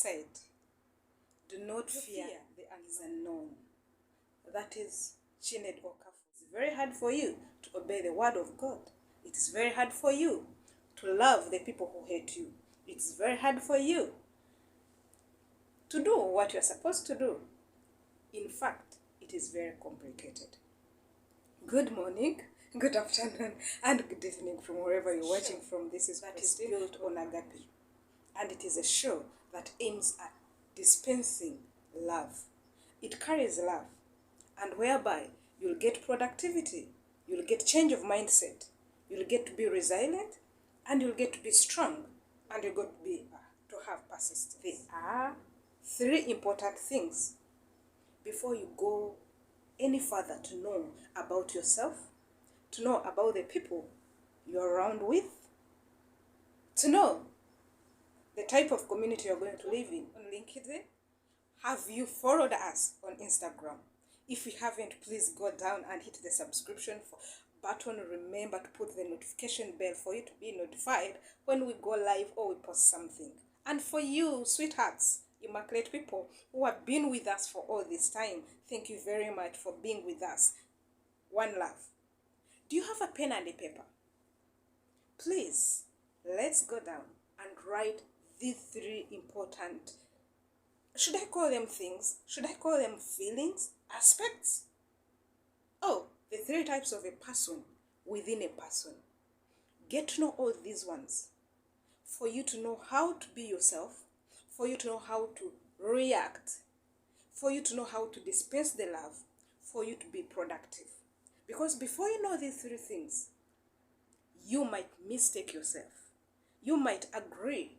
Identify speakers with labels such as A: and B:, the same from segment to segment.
A: said, do not fear the unknown. That is Chined Okafu. It's very hard for you to obey the word of God. It is very hard for you to love the people who hate you. It's very hard for you to do what you're supposed to do. In fact, it is very complicated. Good morning, good afternoon, and good evening from wherever you're watching from. This is that is built on agape. And it is a show that aims at dispensing love. It carries love, and whereby you'll get productivity, you'll get change of mindset, you'll get to be resilient, and you'll get to be strong, and you'll get to be to have persistence. There are three important things before you go any further to know about yourself, to know about the people you're around with, to know the type of community you're going to live in. On LinkedIn, have you followed us on Instagram? If you haven't, please go down and hit the subscription button. Remember to put the notification bell for you to be notified when we go live or we post something. And for you, sweethearts, immaculate people who have been with us for all this time, thank you very much for being with us. One love. Do you have a pen and a paper? Please, let's go down and write these three important, should I call them things? Should I call them feelings? Aspects? Oh, the three types of a person within a person. Get to know all these ones for you to know how to be yourself, for you to know how to react, for you to know how to dispense the love, for you to be productive. Because before you know these three things, you might mistake yourself. You might agree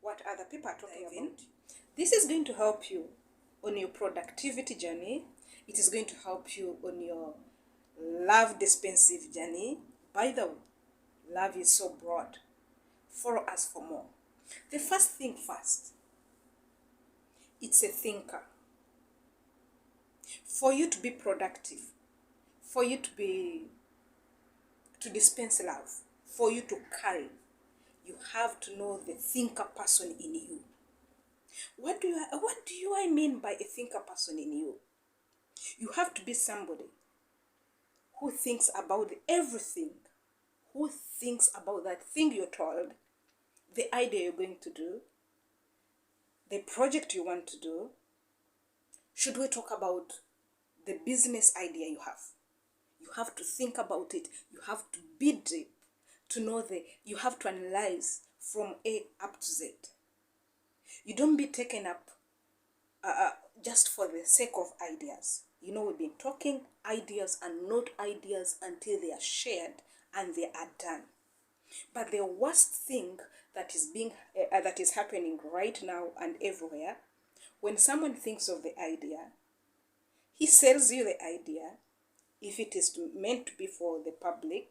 A: what other people are talking about. This is going to help you on your productivity journey. It is going to help you on your love dispensive journey. By the way, love is so broad. Follow us for more. The first thing first, it's a thinker. For you to be productive, for you to dispense love, for you to carry, you have to know the thinker person in you. What do I mean by a thinker person in you? You have to be somebody who thinks about everything, who thinks about that thing you're told, the idea you're going to do, the project you want to do. Should we talk about the business idea you have? You have to think about it. You have to be deep to know you have to analyze from A up to Z. You don't be taken up just for the sake of ideas. You know, we've been talking ideas and not ideas until they are shared and they are done. But the worst thing that is happening right now and everywhere, when someone thinks of the idea, he sells you the idea, if it is meant to be for the public,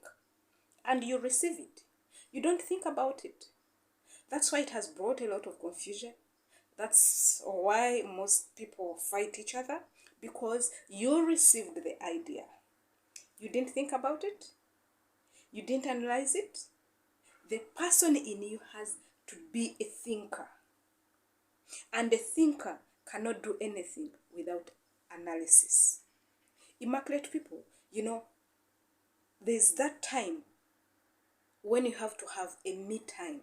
A: and you receive it. You don't think about it. That's why it has brought a lot of confusion. That's why most people fight each other, because you received the idea. You didn't think about it. You didn't analyze it. The person in you has to be a thinker. And a thinker cannot do anything without analysis. Immaculate people, you know, there's that time when you have to have a me time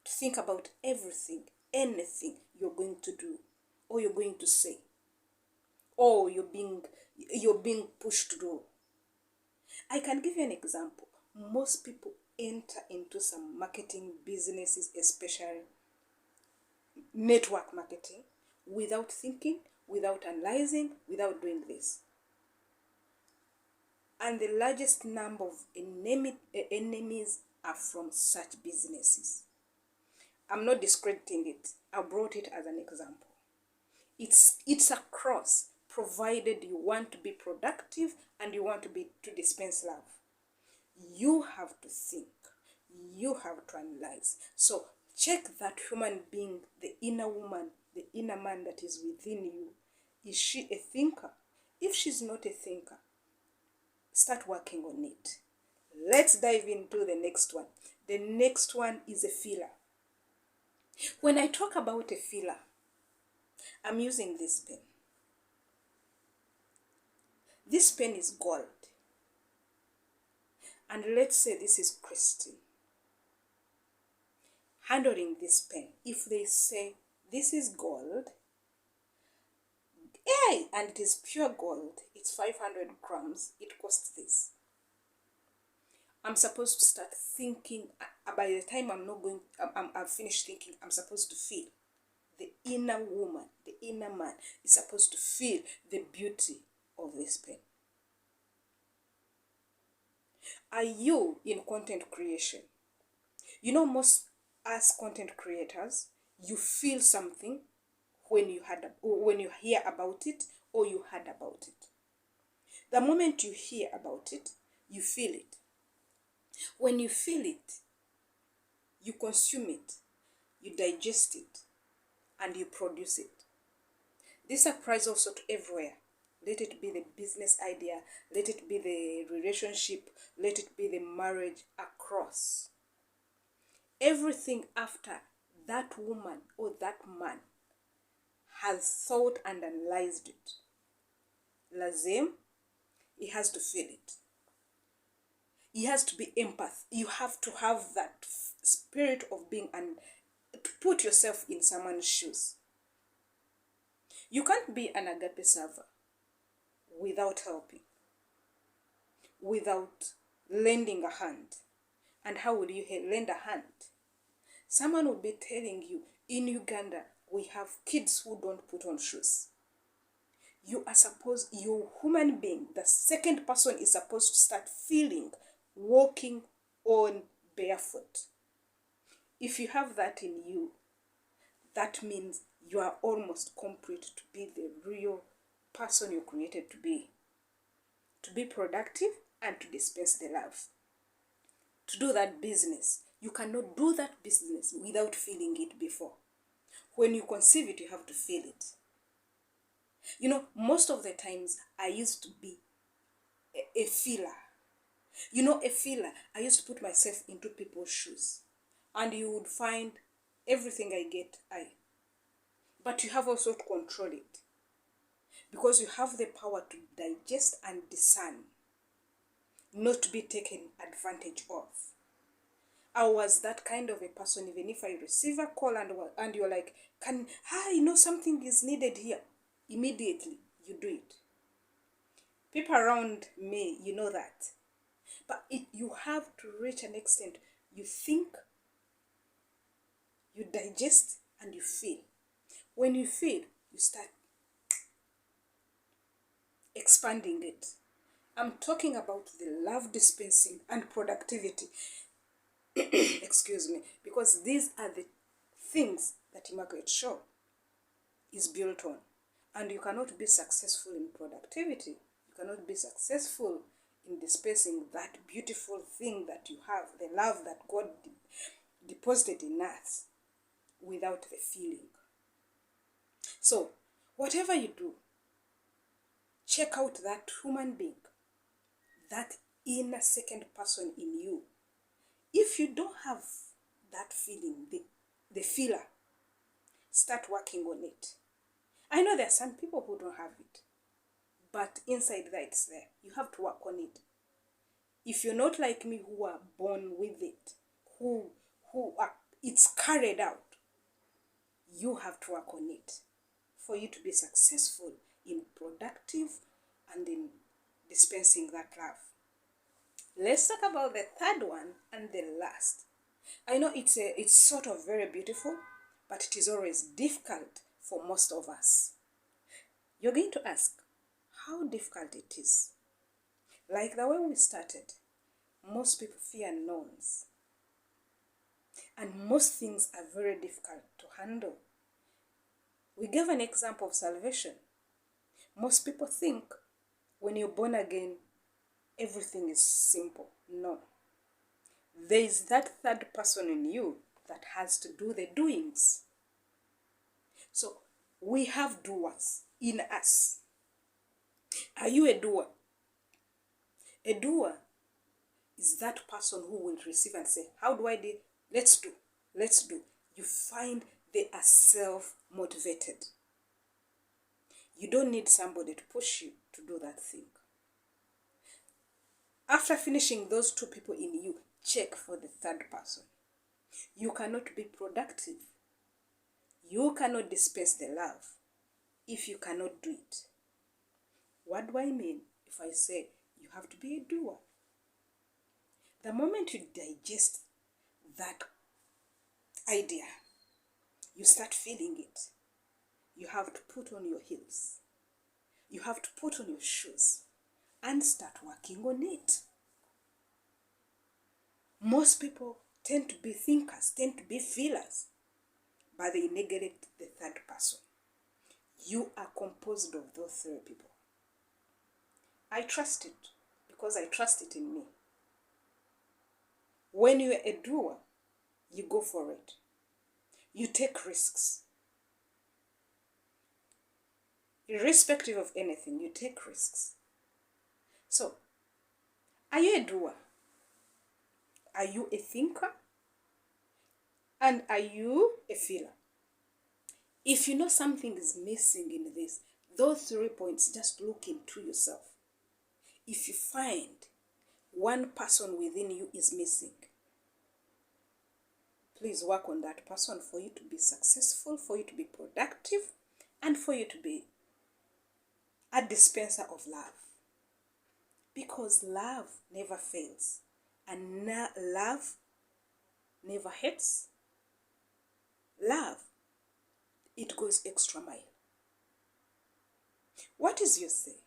A: to think about everything, anything you're going to do, or you're going to say, or you're being pushed to do. I can give you an example. Most people enter into some marketing businesses, especially network marketing, without thinking, without analyzing, without doing this. And the largest number of enemies are from such businesses. I'm not discrediting it. I brought it as an example. It's a cross, provided you want to be productive and you want to dispense love. You have to think. You have to analyze. So check that human being, the inner woman, the inner man that is within you. Is she a thinker? If she's not a thinker, start working on it. Let's dive into the next one. The next one is a feeler. When I talk about a feeler, I'm using this pen. This pen is gold. And let's say this is Christine handling this pen. If they say this is gold, hey, and it is pure gold, it's 500 grams, it costs this. I'm supposed to start thinking. By the time I've finished thinking, I'm supposed to feel. The inner woman, the inner man is supposed to feel the beauty of this pen. Are you in content creation? You know, most as content creators, you feel something when you hear about it or you heard about it. The moment you hear about it, you feel it. When you feel it, you consume it, you digest it, and you produce it. This applies also to everywhere. Let it be the business idea, let it be the relationship, let it be the marriage, across. Everything after that woman or that man has thought and analyzed it. Lazim, he has to feel it. He has to be empath. You have to have that spirit of being and to put yourself in someone's shoes. You can't be an agape server without helping, without lending a hand. And how would you lend a hand? Someone would be telling you, in Uganda, we have kids who don't put on shoes. You're human being, the second person is supposed to start feeling, walking on barefoot. If you have that in you, that means you are almost complete to be the real person you're created to be productive and to dispense the love. To do that business, you cannot do that business without feeling it before. When you conceive it, you have to feel it. You know, most of the times I used to be a feeler. You know, a feeler. I used to put myself into people's shoes. And you would find everything I get, But you have also to control it. Because you have the power to digest and discern. Not to be taken advantage of. I was that kind of a person. Even if I receive a call and you're like, something is needed here. Immediately, you do it. People around me, you know that. But you have to reach an extent. You think, you digest, and you feel. When you feel, you start expanding it. I'm talking about the love dispensing and productivity. Excuse me. Because these are the things that ImmaculateShow is built on. And you cannot be successful in productivity. You cannot be successful in dispensing that beautiful thing that you have, the love that God deposited in us, without the feeling. So, whatever you do, check out that human being, that inner second person in you. If you don't have that feeling, the feeler, start working on it. I know there are some people who don't have it, but inside that it's there. You have to work on it. If you're not like me, who are born with it, who are, it's carried out, you have to work on it for you to be successful in productive and in dispensing that love. Let's talk about the third one and the last. I know it's sort of very beautiful, but it is always difficult for most of us. You're going to ask how difficult it is. Like the way we started, most people fear unknowns. And most things are very difficult to handle. We gave an example of salvation. Most people think when you're born again, everything is simple. No. There is that third person in you that has to do the doings. So, we have doers in us. Are you a doer? A doer is that person who will receive and say, how do I do? Let's do. You find they are self-motivated. You don't need somebody to push you to do that thing. After finishing those two people in you, check for the third person. You cannot be productive. You cannot dispense the love if you cannot do it. What do I mean if I say you have to be a doer? The moment you digest that idea, you start feeling it. You have to put on your heels. You have to put on your shoes and start working on it. Most people tend to be thinkers, tend to be feelers, but they neglect the third person. You are composed of those three people. I trust it because I trust it in me. When you're a doer, you go for it. You take risks. Irrespective of anything, you take risks. So, are you a doer? Are you a thinker? And are you a feeler? If you know something is missing in this, those 3 points, just look into yourself. If you find one person within you is missing, please work on that person for you to be successful, for you to be productive, and for you to be a dispenser of love. Because love never fails, and love never hates. Love, it goes extra mile. What is your say?